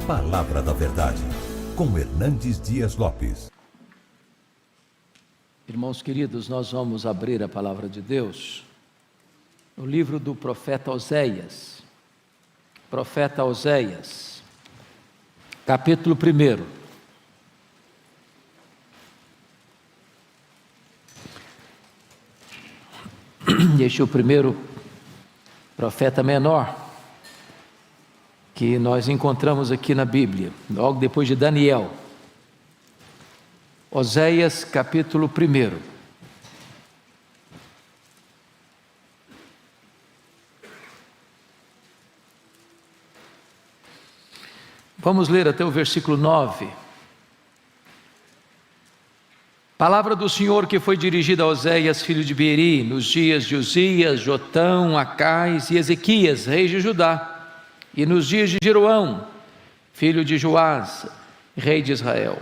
Palavra da Verdade, com Hernandes Dias Lopes. Irmãos queridos, nós vamos abrir a Palavra de Deus no livro do profeta Oséias. Profeta Oséias, capítulo 1. Este é o primeiro profeta menor que nós encontramos aqui na Bíblia, logo depois de Daniel. Oséias, capítulo 1. Vamos ler até o versículo 9. Palavra do Senhor que foi dirigida a Oséias, filho de Beeri, nos dias de Uzias, Jotão, Acais e Ezequias, reis de Judá, e nos dias de Jeroão, filho de Joás, rei de Israel.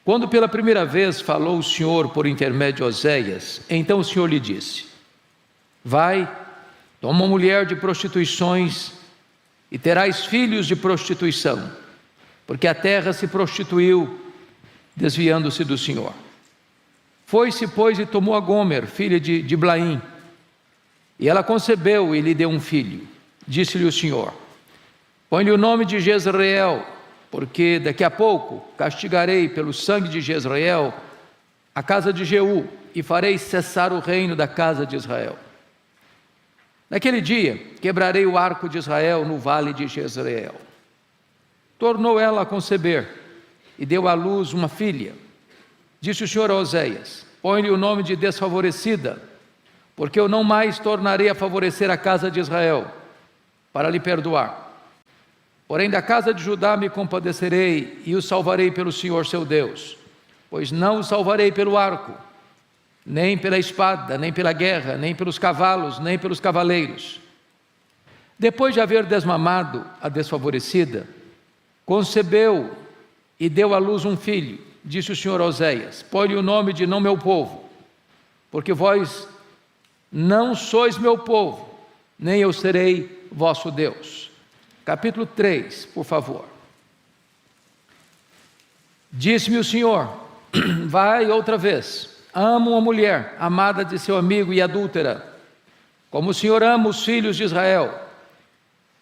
Quando pela primeira vez falou o Senhor por intermédio de Oséias, então o Senhor lhe disse: vai, toma uma mulher de prostituições e terás filhos de prostituição, porque a terra se prostituiu, desviando-se do Senhor. Foi-se, pois, e tomou a Gomer, filha de Diblaim, e ela concebeu e lhe deu um filho. Disse-lhe o Senhor: põe-lhe o nome de Jezreel, porque daqui a pouco castigarei pelo sangue de Jezreel a casa de Jeú, e farei cessar o reino da casa de Israel. Naquele dia quebrarei o arco de Israel no vale de Jezreel. Tornou ela a conceber e deu à luz uma filha. Disse o Senhor a Oséias: põe-lhe o nome de desfavorecida, porque eu não mais tornarei a favorecer a casa de Israel, para lhe perdoar. Porém da casa de Judá me compadecerei e o salvarei pelo Senhor seu Deus, pois não o salvarei pelo arco, nem pela espada, nem pela guerra, nem pelos cavalos, nem pelos cavaleiros. Depois de haver desmamado a desfavorecida, concebeu e deu à luz um filho. Disse o Senhor a Oséias: põe-lhe o nome de não meu povo, porque vós não sois meu povo, nem eu serei vosso Deus. Capítulo 3, por favor. Disse-me o Senhor: vai outra vez, ama uma mulher amada de seu amigo e adúltera, como o Senhor ama os filhos de Israel,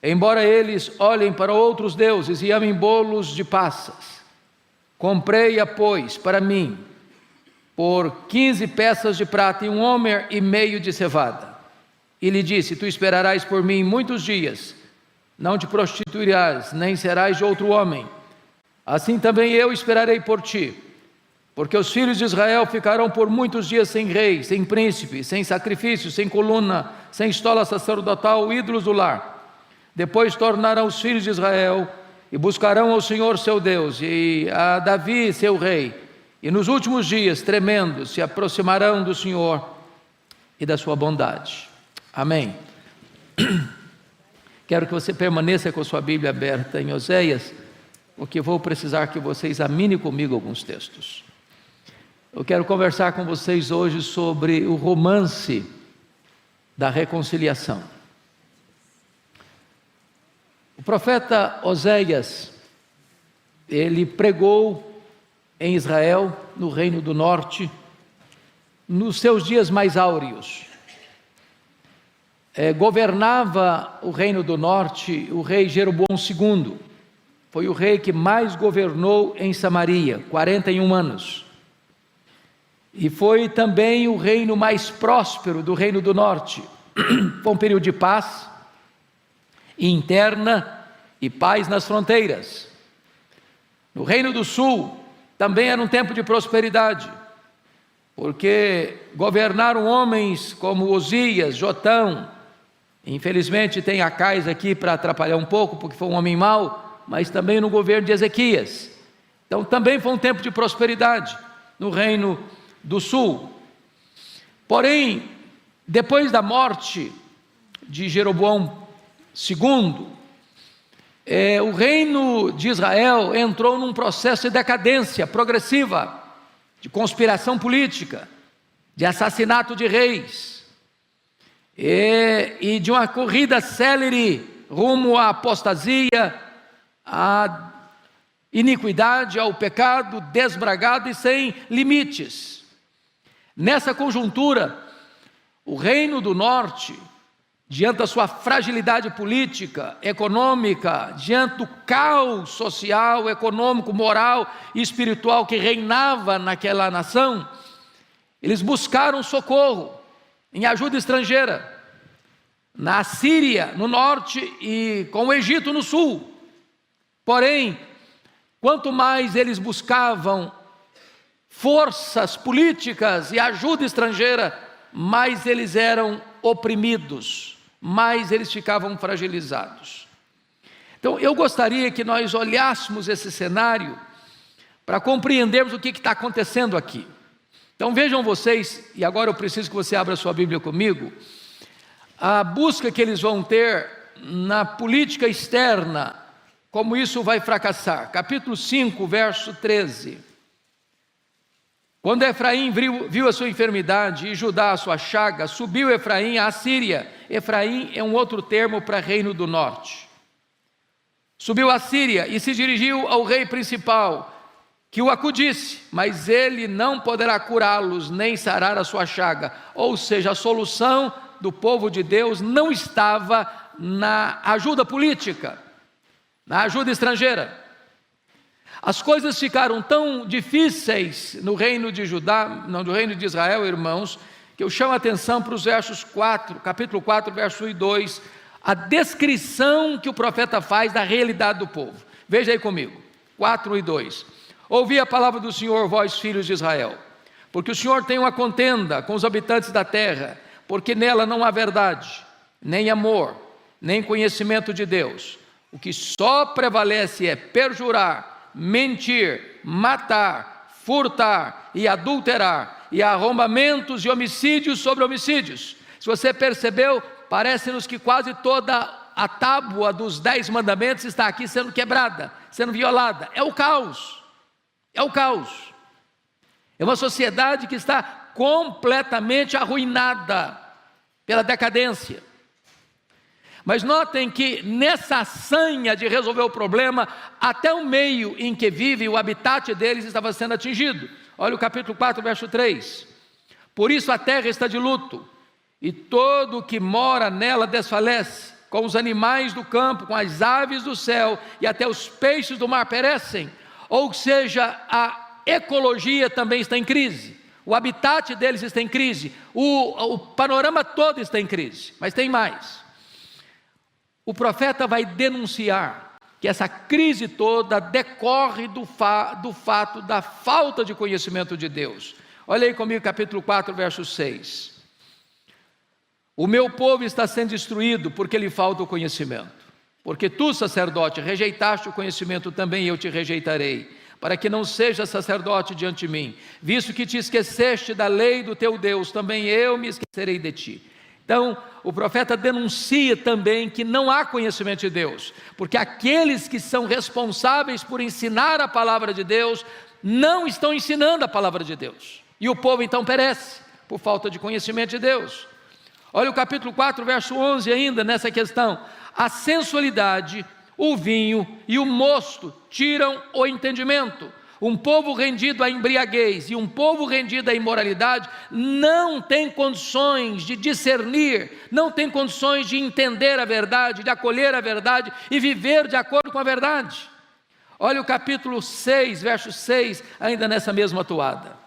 embora eles olhem para outros deuses e amem bolos de passas. Comprei-a, pois, para mim, por 15 peças de prata e 1,5 homer de cevada. E lhe disse: tu esperarás por mim muitos dias, não te prostituirás, nem serás de outro homem. Assim também eu esperarei por ti, porque os filhos de Israel ficarão por muitos dias sem rei, sem príncipe, sem sacrifício, sem coluna, sem estola sacerdotal, ídolos do lar. Depois tornarão os filhos de Israel e buscarão ao Senhor seu Deus e a Davi seu rei, e nos últimos dias, tremendo, se aproximarão do Senhor e da sua bondade. Amém. Quero que você permaneça com a sua Bíblia aberta em Oséias, porque vou precisar que você examine comigo alguns textos. Eu quero conversar com vocês hoje sobre o romance da reconciliação. O profeta Oséias, ele pregou em Israel, no Reino do Norte, nos seus dias mais áureos. Governava o Reino do Norte o rei Jeroboão II. Foi o rei que mais governou em Samaria, 41 anos. E foi também o reino mais próspero do Reino do Norte. Foi um período de paz interna e paz nas fronteiras. No Reino do Sul também era um tempo de prosperidade, porque governaram homens como Uzias, Jotão. Infelizmente tem Acais aqui para atrapalhar um pouco, porque foi um homem mau, mas também no governo de Ezequias. Então também foi um tempo de prosperidade no Reino do Sul. Porém, depois da morte de Jeroboão II, o reino de Israel entrou num processo de decadência progressiva, de conspiração política, de assassinato de reis, e de uma corrida célere rumo à apostasia à iniquidade, ao pecado desbragado e sem limites. Nessa conjuntura, o Reino do Norte, diante da sua fragilidade política, econômica, diante do caos social, econômico, moral e espiritual que reinava naquela nação, eles buscaram socorro em ajuda estrangeira, na Síria, no norte, e com o Egito no sul. Porém, quanto mais eles buscavam forças políticas e ajuda estrangeira, mais eles eram oprimidos, mais eles ficavam fragilizados. Então, eu gostaria que nós olhássemos esse cenário para compreendermos o que está acontecendo aqui. Então vejam vocês, e agora eu preciso que você abra sua Bíblia comigo, a busca que eles vão ter na política externa, como isso vai fracassar. Capítulo 5, verso 13. Quando Efraim viu a sua enfermidade e Judá a sua chaga, subiu Efraim à Síria. Efraim é um outro termo para reino do norte. Subiu à Síria e se dirigiu ao rei principal, que o acudisse, mas ele não poderá curá-los, nem sarar a sua chaga. Ou seja, a solução do povo de Deus não estava na ajuda política, na ajuda estrangeira. As coisas ficaram tão difíceis no reino de Judá, no reino de Israel, irmãos, que eu chamo a atenção para os versos 4, capítulo 4, verso 1 e 2, a descrição que o profeta faz da realidade do povo. Veja aí comigo, 4 e 2. Ouvi a palavra do Senhor, vós filhos de Israel, porque o Senhor tem uma contenda com os habitantes da terra, porque nela não há verdade, nem amor, nem conhecimento de Deus. O que só prevalece é perjurar, mentir, matar, furtar e adulterar, e arrombamentos e homicídios sobre homicídios. Se você percebeu, parece-nos que quase toda a tábua dos 10 mandamentos está aqui sendo quebrada, sendo violada. É o caos. É o caos. É uma sociedade que está completamente arruinada pela decadência. Mas notem que nessa sanha de resolver o problema, até o meio em que vive, o habitat deles estava sendo atingido. Olha o capítulo 4, verso 3. Por isso a terra está de luto, e todo o que mora nela desfalece, com os animais do campo, com as aves do céu, e até os peixes do mar perecem. Ou seja, a ecologia também está em crise, o habitat deles está em crise, o panorama todo está em crise. Mas tem mais. O profeta vai denunciar que essa crise toda decorre do fato da falta de conhecimento de Deus. Olha aí comigo, capítulo 4, verso 6. O meu povo está sendo destruído porque lhe falta o conhecimento. Porque tu, sacerdote, rejeitaste o conhecimento, também eu te rejeitarei, para que não sejas sacerdote diante de mim. Visto que te esqueceste da lei do teu Deus, também eu me esquecerei de ti. Então, o profeta denuncia também que não há conhecimento de Deus, porque aqueles que são responsáveis por ensinar a palavra de Deus, não estão ensinando a palavra de Deus. E o povo então perece, por falta de conhecimento de Deus. Olha o capítulo 4, verso 11 ainda, nessa questão. A sensualidade, o vinho e o mosto tiram o entendimento. Um povo rendido à embriaguez e um povo rendido à imoralidade não tem condições de discernir, não tem condições de entender a verdade, de acolher a verdade e viver de acordo com a verdade. Olha o capítulo 6, verso 6, ainda nessa mesma toada.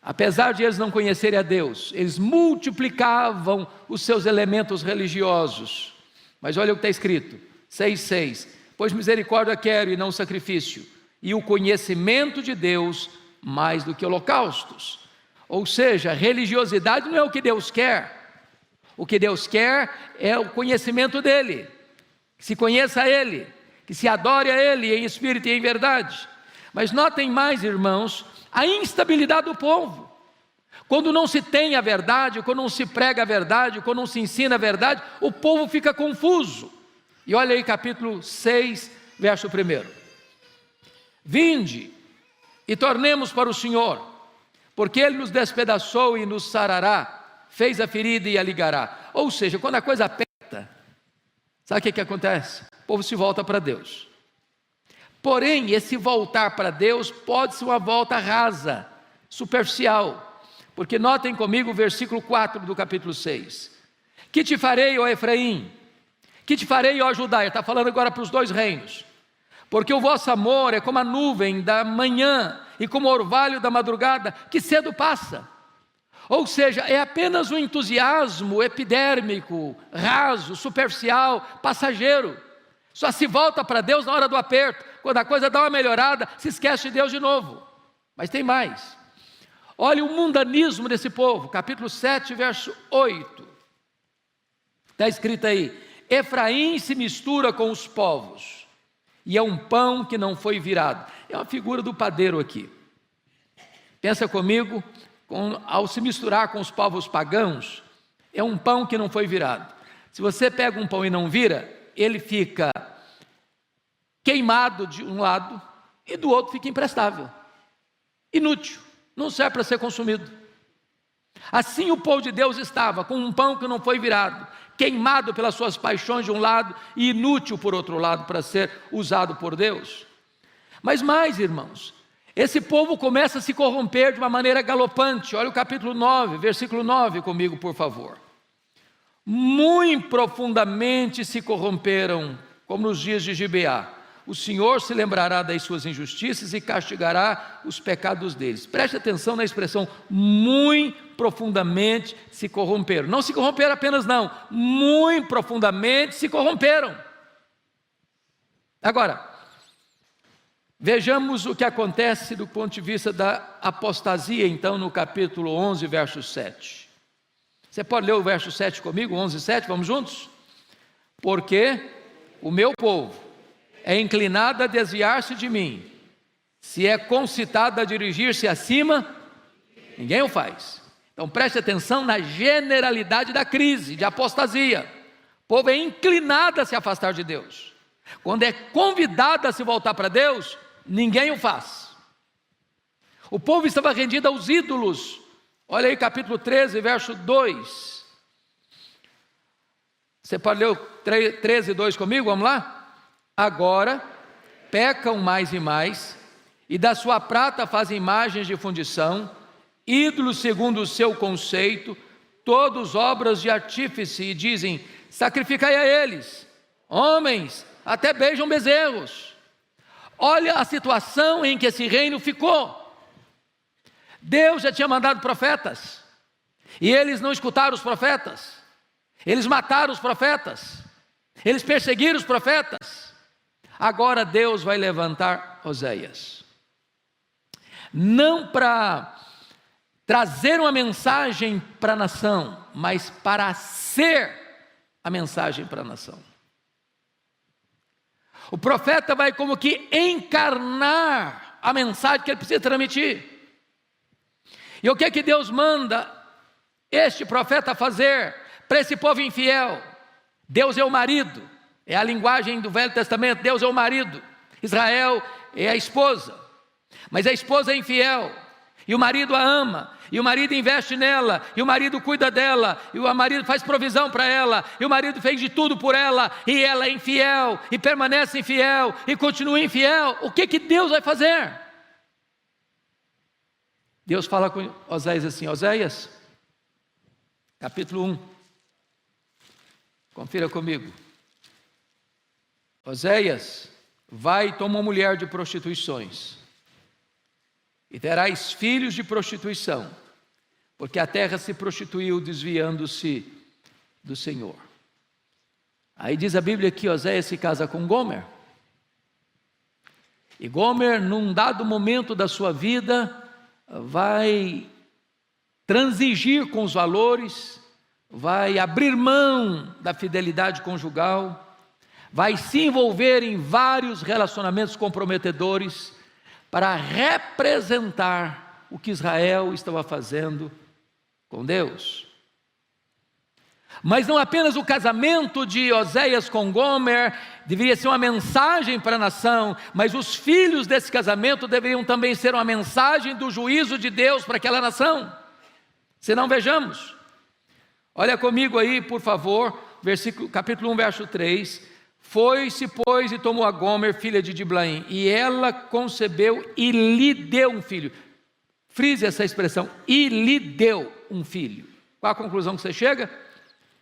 Apesar de eles não conhecerem a Deus, eles multiplicavam os seus elementos religiosos. Mas olha o que está escrito, 6,6. Pois misericórdia quero e não sacrifício, e o conhecimento de Deus mais do que holocaustos. Ou seja, religiosidade não é o que Deus quer. O que Deus quer é o conhecimento dEle, que se conheça a Ele, que se adore a Ele em espírito e em verdade. Mas notem mais, irmãos, a instabilidade do povo. Quando não se tem a verdade, quando não se prega a verdade, quando não se ensina a verdade, o povo fica confuso. E olha aí capítulo 6, verso 1. Vinde e tornemos para o Senhor, porque Ele nos despedaçou e nos sarará, fez a ferida e a ligará. Ou seja, quando a coisa aperta, sabe o que acontece? povo se volta para Deus. Porém, esse voltar para Deus pode ser uma volta rasa, superficial, porque notem comigo o versículo 4 do capítulo 6. Que te farei, ó Efraim? Que te farei, ó Judá? Ele está falando agora para os dois reinos. Porque o vosso amor é como a nuvem da manhã e como o orvalho da madrugada, que cedo passa. Ou seja, é apenas um entusiasmo epidérmico, raso, superficial, passageiro. Só se volta para Deus na hora do aperto. Quando a coisa dá uma melhorada, se esquece de Deus de novo. Mas tem mais. Olha o mundanismo desse povo, capítulo 7, verso 8. Está escrito aí: Efraim se mistura com os povos, e é um pão que não foi virado. É uma figura do padeiro aqui. Pensa comigo, ao se misturar com os povos pagãos, é um pão que não foi virado. Se você pega um pão e não vira, ele fica queimado de um lado e do outro fica imprestável, inútil, não serve para ser consumido. Assim o povo de Deus estava, com um pão que não foi virado, queimado pelas suas paixões de um lado e inútil por outro lado para ser usado por Deus. Mas mais, irmãos, esse povo começa a se corromper de uma maneira galopante. Olha o capítulo 9, versículo 9 comigo, por favor. Muito profundamente se corromperam, como nos dias de Gibeá. O Senhor se lembrará das suas injustiças e castigará os pecados deles. Preste atenção na expressão, muito profundamente se corromperam. Não se corromperam apenas não, muito profundamente se corromperam. Agora, vejamos o que acontece do ponto de vista da apostasia, então, no capítulo 11, verso 7. Você pode ler o verso 7 comigo, 11, 7, vamos juntos? Porque o meu povo é inclinado a desviar-se de mim, se é concitado a dirigir-se acima, ninguém o faz. Então preste atenção na generalidade da crise, de apostasia. O povo é inclinado a se afastar de Deus. Quando é convidado a se voltar para Deus, ninguém o faz. O povo estava rendido aos ídolos. Olha aí capítulo 13, verso 2. Você pode ler o 13, 2 comigo? Vamos lá? Agora pecam mais e mais, e da sua prata fazem imagens de fundição, ídolos segundo o seu conceito, todos obras de artífice, e dizem: sacrificai a eles. Homens até beijam bezerros. Olha a situação em que esse reino ficou. Deus já tinha mandado profetas, e eles não escutaram os profetas, eles mataram os profetas, eles perseguiram os profetas. Agora Deus vai levantar Oséias, não para trazer uma mensagem para a nação, mas para ser a mensagem para a nação. O profeta vai como que encarnar a mensagem que ele precisa transmitir. E o que é que Deus manda este profeta fazer para esse povo infiel? Deus é o marido, é a linguagem do Velho Testamento. Deus é o marido, Israel é a esposa, mas a esposa é infiel, e o marido a ama, e o marido investe nela, e o marido cuida dela, e o marido faz provisão para ela, e o marido fez de tudo por ela, e ela é infiel, e permanece infiel, e continua infiel. O que que Deus vai fazer? Deus fala com Oséias assim, Oséias, capítulo 1, confira comigo. Oséias, vai e toma uma mulher de prostituições, e terás filhos de prostituição, porque a terra se prostituiu, desviando-se do Senhor. Aí diz a Bíblia que Oséias se casa com Gomer, e Gomer, num dado momento da sua vida, vai transigir com os valores, vai abrir mão da fidelidade conjugal, vai se envolver em vários relacionamentos comprometedores para representar o que Israel estava fazendo com Deus. Mas não apenas o casamento de Oséias com Gomer deveria ser uma mensagem para a nação, mas os filhos desse casamento deveriam também ser uma mensagem do juízo de Deus para aquela nação. Se não, vejamos. Olha comigo aí, por favor, capítulo 1, verso 3. Foi-se, pois, e tomou a Gomer, filha de Diblaim, e ela concebeu e lhe deu um filho. Frise essa expressão, e lhe deu um filho. Qual a conclusão que você chega?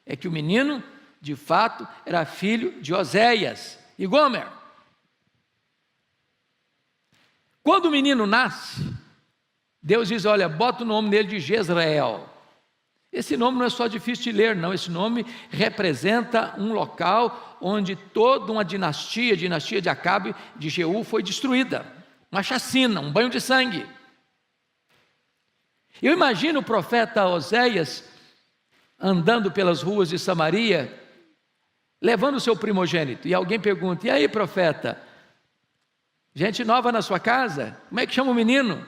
É que o menino, de fato, era filho de Oséias e Gomer. Quando o menino nasce, Deus diz, olha, bota o nome dele de Jezreel. Esse nome não é só difícil de ler, não. Esse nome representa um local onde toda uma dinastia, a dinastia de Acabe, de Jeú, foi destruída. Uma chacina, um banho de sangue. Eu imagino o profeta Oséias andando pelas ruas de Samaria, levando o seu primogênito. E alguém pergunta, e aí, profeta, gente nova na sua casa? Como é que chama o menino?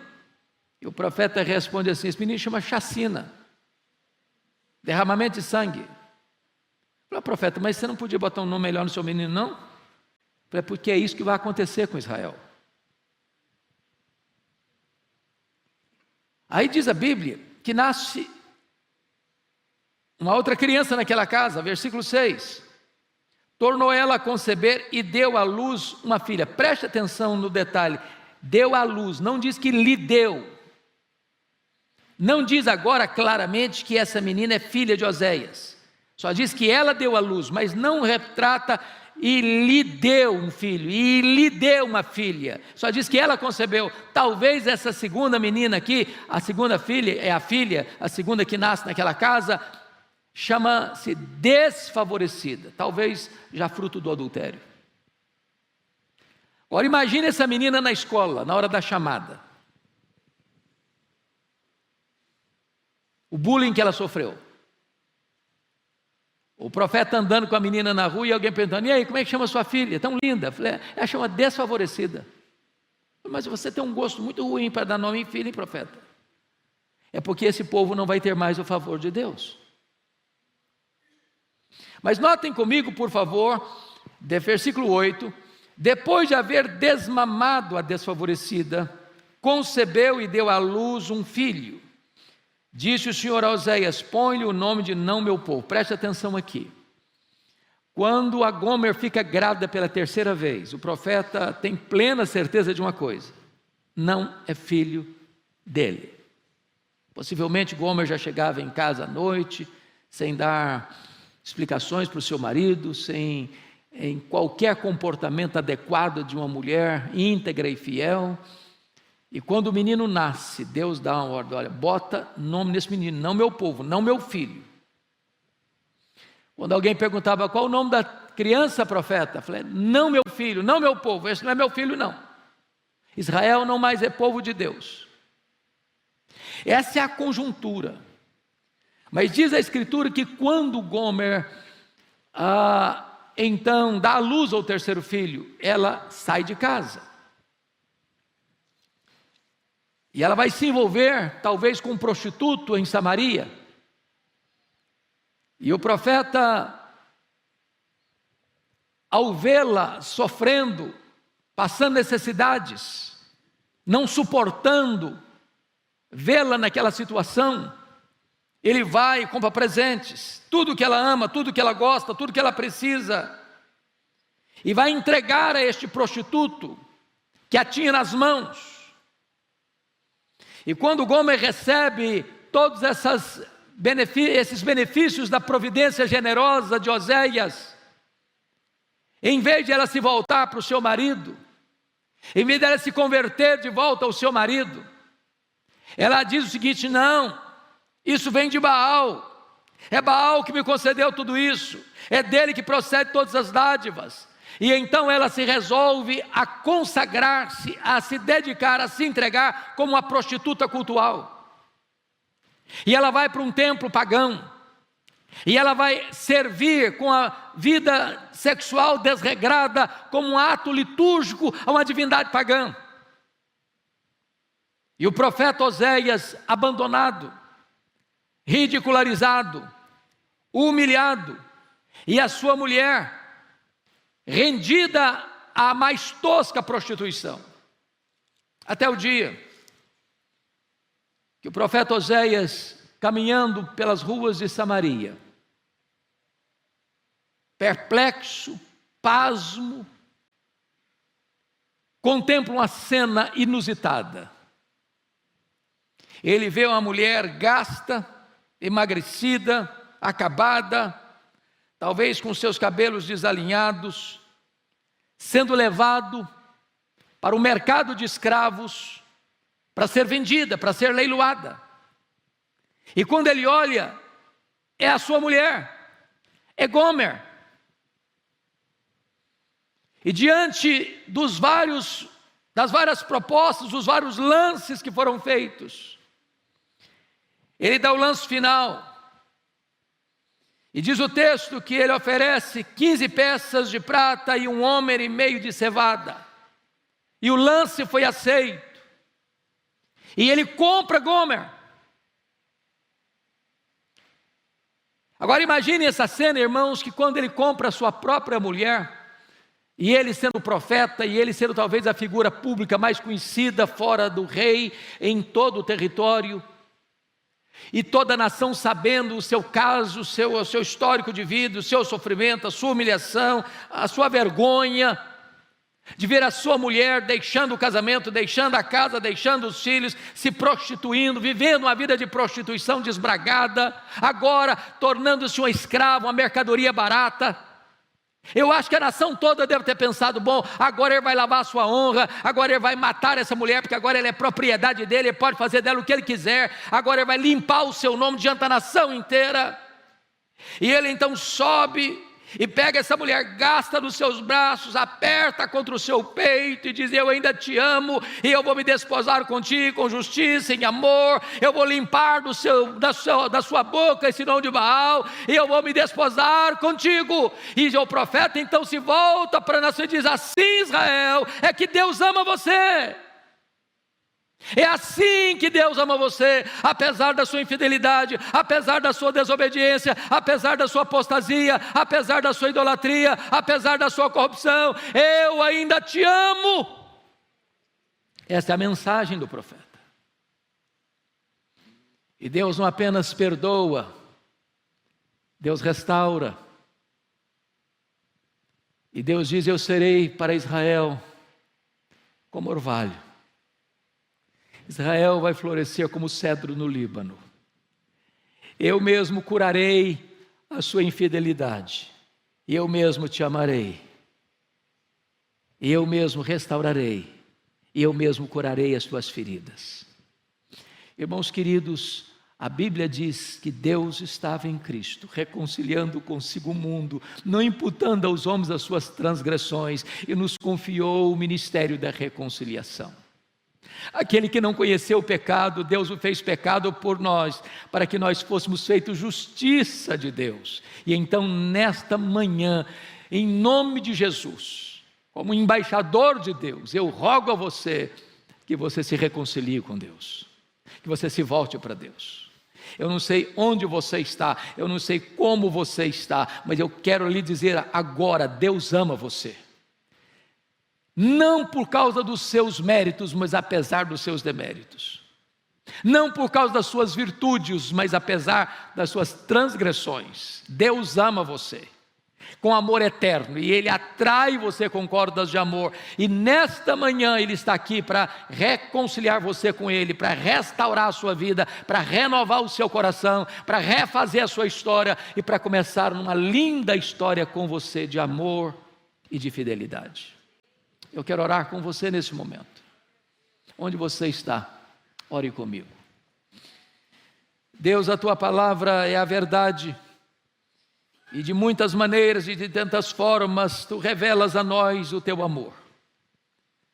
E o profeta responde assim, esse menino chama chacina. Derramamento de sangue. Falei, profeta, mas você não podia botar um nome melhor no seu menino, não? Falei, porque é isso que vai acontecer com Israel. Aí diz a Bíblia que nasce uma outra criança naquela casa, versículo 6. Tornou ela a conceber e deu à luz uma filha. Preste atenção no detalhe. Deu à luz, não diz que lhe deu. Não diz agora claramente que essa menina é filha de Oséias. Só diz que ela deu à luz, mas não retrata e lhe deu um filho, e lhe deu uma filha. Só diz que ela concebeu. Talvez essa segunda menina aqui, a segunda filha, é a filha, a segunda que nasce naquela casa, chama-se desfavorecida. Talvez já fruto do adultério. Agora imagine essa menina na escola, na hora da chamada. O bullying que ela sofreu. O profeta andando com a menina na rua e alguém perguntando, e aí, como é que chama sua filha? Tão linda. Falei, ela chama desfavorecida. Mas você tem um gosto muito ruim para dar nome em filho, hein, profeta? É porque esse povo não vai ter mais o favor de Deus. Mas notem comigo, por favor, de versículo 8, depois de haver desmamado a desfavorecida, concebeu e deu à luz um filho. Disse o Senhor a Oséias, põe-lhe o nome de não meu povo. Preste atenção aqui. Quando a Gomer fica grávida pela terceira vez, o profeta tem plena certeza de uma coisa: não é filho dele. Possivelmente Gomer já chegava em casa à noite, sem dar explicações para o seu marido, sem em qualquer comportamento adequado de uma mulher íntegra e fiel. E quando o menino nasce, Deus dá uma ordem, olha, bota nome nesse menino, não meu povo, não meu filho. Quando alguém perguntava qual o nome da criança, profeta, eu falei, não meu filho, não meu povo, esse não é meu filho não. Israel não mais é povo de Deus. Essa é a conjuntura. Mas diz a Escritura que quando Gomer, então dá à luz ao terceiro filho, ela sai de casa. E ela vai se envolver, talvez, com um prostituto em Samaria. E o profeta, ao vê-la sofrendo, passando necessidades, não suportando vê-la naquela situação, ele vai e compra presentes, tudo que ela ama, tudo que ela gosta, tudo que ela precisa, e vai entregar a este prostituto, que a tinha nas mãos. E quando Gomer recebe todos esses benefícios da providência generosa de Oséias, em vez de ela se voltar para o seu marido, em vez de ela se converter de volta ao seu marido, ela diz o seguinte, não, isso vem de Baal, é Baal que me concedeu tudo isso, é dele que procede todas as dádivas. E então ela se resolve a consagrar-se, a se dedicar, a se entregar como uma prostituta cultual. E ela vai para um templo pagão, e ela vai servir com a vida sexual desregrada, como um ato litúrgico a uma divindade pagã. E o profeta Oséias, abandonado, ridicularizado, humilhado, e a sua mulher, rendida à mais tosca prostituição, até o dia que o profeta Oséias, caminhando pelas ruas de Samaria, perplexo, pasmo, contempla uma cena inusitada. Ele vê uma mulher gasta, emagrecida, acabada, talvez com seus cabelos desalinhados, sendo levado para o mercado de escravos, para ser vendida, para ser leiloada. E quando ele olha, é a sua mulher, é Gomer. E diante das várias propostas, dos vários lances que foram feitos, ele dá o lance final. E diz o texto que ele oferece 15 peças de prata e 1,5 homem de cevada. E o lance foi aceito. E ele compra Gomer. Agora imagine essa cena, irmãos, que quando ele compra a sua própria mulher, e ele sendo profeta, e ele sendo talvez a figura pública mais conhecida fora do rei, em todo o território, e toda a nação sabendo o seu caso, o seu histórico de vida, o seu sofrimento, a sua humilhação, a sua vergonha, de ver a sua mulher deixando o casamento, deixando a casa, deixando os filhos, se prostituindo, vivendo uma vida de prostituição desbragada, agora tornando-se uma escrava, uma mercadoria barata. Eu acho que a nação toda deve ter pensado: bom, agora ele vai lavar a sua honra, agora ele vai matar essa mulher, porque agora ela é propriedade dele, ele pode fazer dela o que ele quiser, agora ele vai limpar o seu nome diante da nação inteira. E ele então sobe e pega essa mulher, gasta nos seus braços, aperta contra o seu peito e diz: eu ainda te amo, e eu vou me desposar contigo com justiça, em amor, eu vou limpar da sua boca esse nome de Baal, e eu vou me desposar contigo. E o profeta então se volta para a nação e diz: assim, Israel, é que Deus ama você. É assim que Deus ama você, apesar da sua infidelidade, apesar da sua desobediência, apesar da sua apostasia, apesar da sua idolatria, apesar da sua corrupção, eu ainda te amo. Essa é a mensagem do profeta. E Deus não apenas perdoa, Deus restaura. E Deus diz: eu serei para Israel como orvalho. Israel vai florescer como cedro no Líbano. Eu mesmo curarei a sua infidelidade. Eu mesmo te amarei. Eu mesmo restaurarei. Eu mesmo curarei as tuas feridas. Irmãos queridos, a Bíblia diz que Deus estava em Cristo, reconciliando consigo o mundo, não imputando aos homens as suas transgressões, e nos confiou o ministério da reconciliação. Aquele que não conheceu o pecado, Deus o fez pecado por nós, para que nós fôssemos feitos justiça de Deus. E então nesta manhã, em nome de Jesus, como embaixador de Deus, eu rogo a você que você se reconcilie com Deus, que você se volte para Deus. Eu não sei onde você está, eu não sei como você está, mas eu quero lhe dizer agora: Deus ama você. Não por causa dos seus méritos, mas apesar dos seus deméritos. Não por causa das suas virtudes, mas apesar das suas transgressões. Deus ama você com amor eterno, e Ele atrai você com cordas de amor. E nesta manhã Ele está aqui para reconciliar você com Ele, para restaurar a sua vida, para renovar o seu coração, para refazer a sua história e para começar uma linda história com você de amor e de fidelidade. Eu quero orar com você nesse momento. Onde você está, ore comigo. Deus, a Tua palavra é a verdade, e de muitas maneiras e de tantas formas Tu revelas a nós o Teu amor.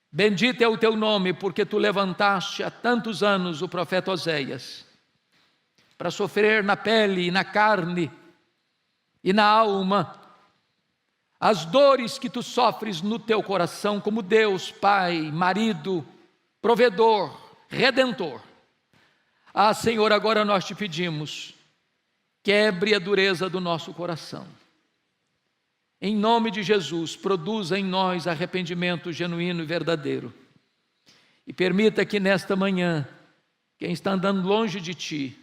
Bendito é o Teu nome, porque Tu levantaste há tantos anos o profeta Oséias, para sofrer na pele, na carne e na alma as dores que tu sofres no teu coração, como Deus, Pai, marido, provedor, redentor. Ah, Senhor, agora nós te pedimos, quebre a dureza do nosso coração. Em nome de Jesus, produza em nós arrependimento genuíno e verdadeiro. E permita que nesta manhã, quem está andando longe de ti,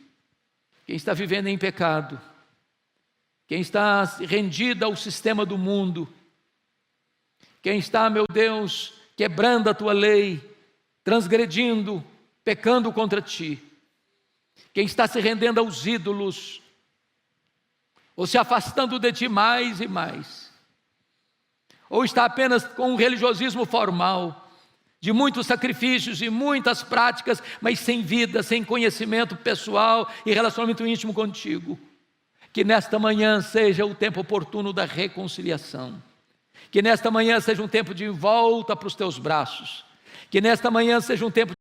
quem está vivendo em pecado, quem está rendido ao sistema do mundo, Quem está, meu Deus, quebrando a tua lei, transgredindo, pecando contra ti. Quem está se rendendo aos ídolos, ou se afastando de ti mais e mais, ou está apenas com um religiosismo formal, de muitos sacrifícios e muitas práticas, mas sem vida, sem conhecimento pessoal e relacionamento íntimo contigo. Que nesta manhã seja o tempo oportuno da reconciliação. Que nesta manhã seja um tempo de volta para os teus braços. Que nesta manhã seja um tempo